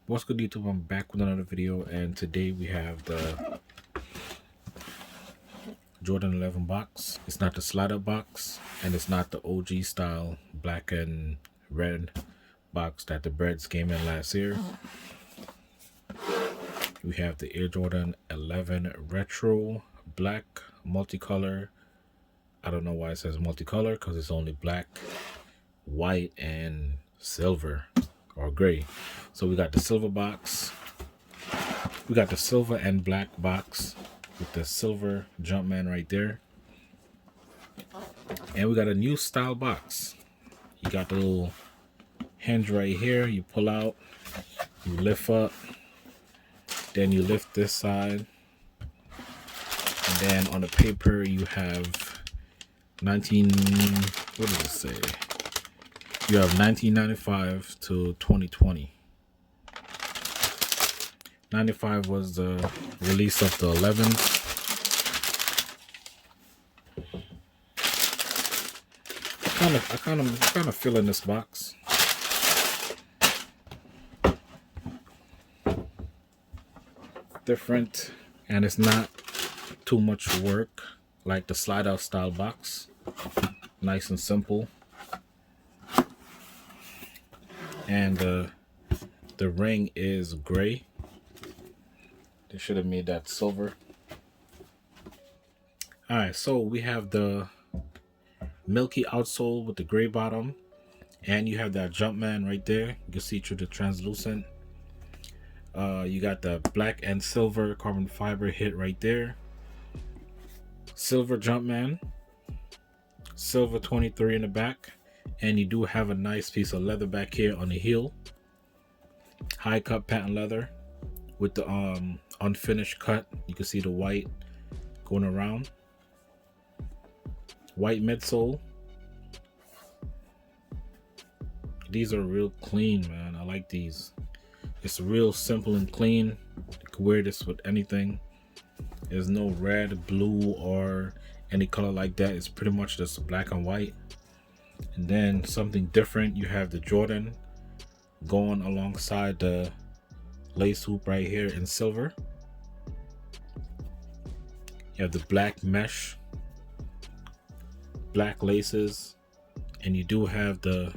What's good, YouTube? I'm back with another video, and today we have the Jordan 11 box. It's not the slider box, and it's not the OG style black and red box that the Breads came in last year. We have the Air Jordan 11 Retro Black Multicolor. I don't know why it says multicolor, because it's only black, white, and silver or gray. So we got the silver box. We got the silver and black box with the silver Jumpman right there. And we got a new style box. You got the little hinge right here. You pull out, you lift up, then you lift this side. And then on the paper you have what does it say? You have 1995 to 2020. 95 was the release of the 11s. I kind of feeling this box. Different, and it's not too much work like the slide out style box. Nice and simple. And the ring is gray. They should have made that silver. Alright, so we have the milky outsole with the gray bottom, and you have that Jumpman right there. You can see through the translucent. You got the black and silver carbon fiber hit right there. Silver Jumpman, silver 23 in the back, and you do have a nice piece of leather back here on the heel. High cut patent leather with the unfinished cut. You can see the white going around. White midsole. These are real clean, man. I like these. It's real simple and clean. You can wear this with anything. There's no red, blue, or any color like that. It's pretty much just black and white. And then something different, you have the Jordan going alongside the lace hoop right here in silver. You have the black mesh, black laces, and you do have the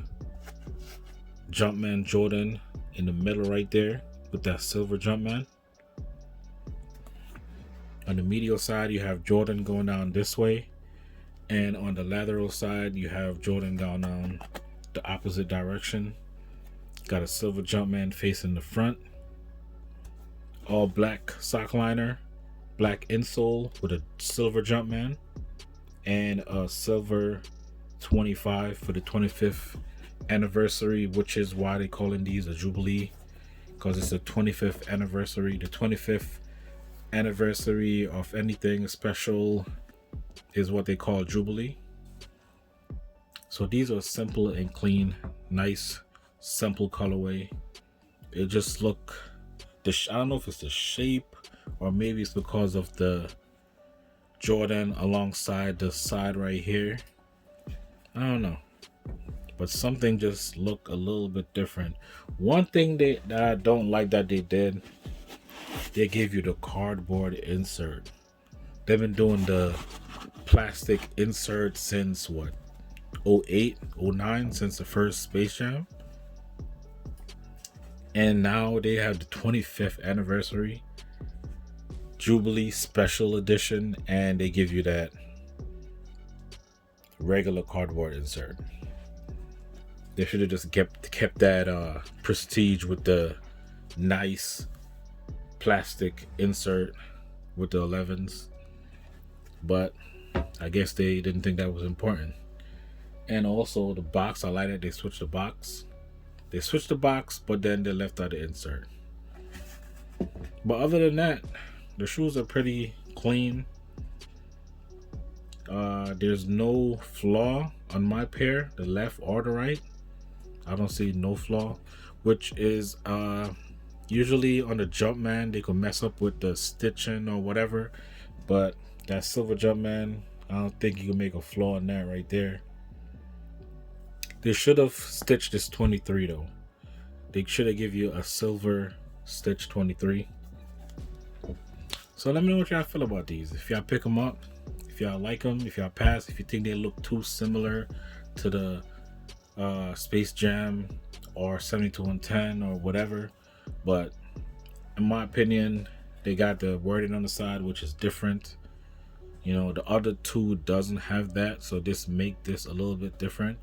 Jumpman Jordan in the middle right there with that silver Jumpman. On the medial side, you have Jordan going down this way, and on the lateral side, you have Jordan going down the opposite direction. Got a silver Jumpman facing the front. All black sock liner, black insole with a silver Jumpman, and a silver 25 for the 25th anniversary, which is why they calling these a Jubilee, because it's the 25th anniversary. The 25th anniversary of anything special is what they call Jubilee. So these are simple and clean, nice, simple colorway. It just look, I don't know if it's the shape or maybe it's because of the Jordan alongside the side right here. I don't know, but something just look a little bit different. One thing that I don't like that they did, they gave you the cardboard insert. They've been doing the plastic insert since what, 08, 09, since the first Space Jam. And now they have the 25th anniversary Jubilee special edition, and they give you that regular cardboard insert. They should have just kept that prestige with the nice plastic insert with the 11s, but I guess they didn't think that was important. And also the box, I like that they switched the box. They switched the box, but then they left out the insert. But other than that, the shoes are pretty clean. There's no flaw on my pair, the left or the right. I don't see no flaw, which is usually on the Jumpman they could mess up with the stitching or whatever, but that silver Jumpman, I don't think you can make a flaw in that right there. They should have stitched this 23 though. They should have give you a silver stitch 23. So let me know what y'all feel about these. If y'all pick them up, if y'all like them, if y'all pass, if you think they look too similar to the Space Jam or 7210 or whatever. But in my opinion, they got the wording on the side, which is different. You know, the other two doesn't have that, so this make this a little bit different.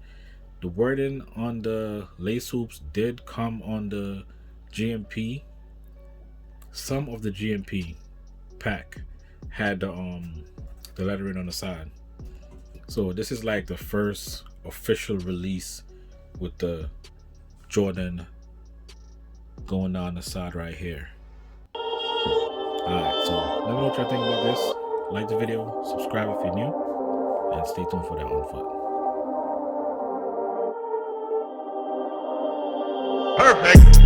The wording on the lace hoops did come on the GMP. Some of the GMP pack had the lettering on the side. So this is like the first official release with the Jordan going down the side right here. Alright, so let me know what y'all think about this. Like the video, subscribe if you're new, and stay tuned for that on foot. Perfect.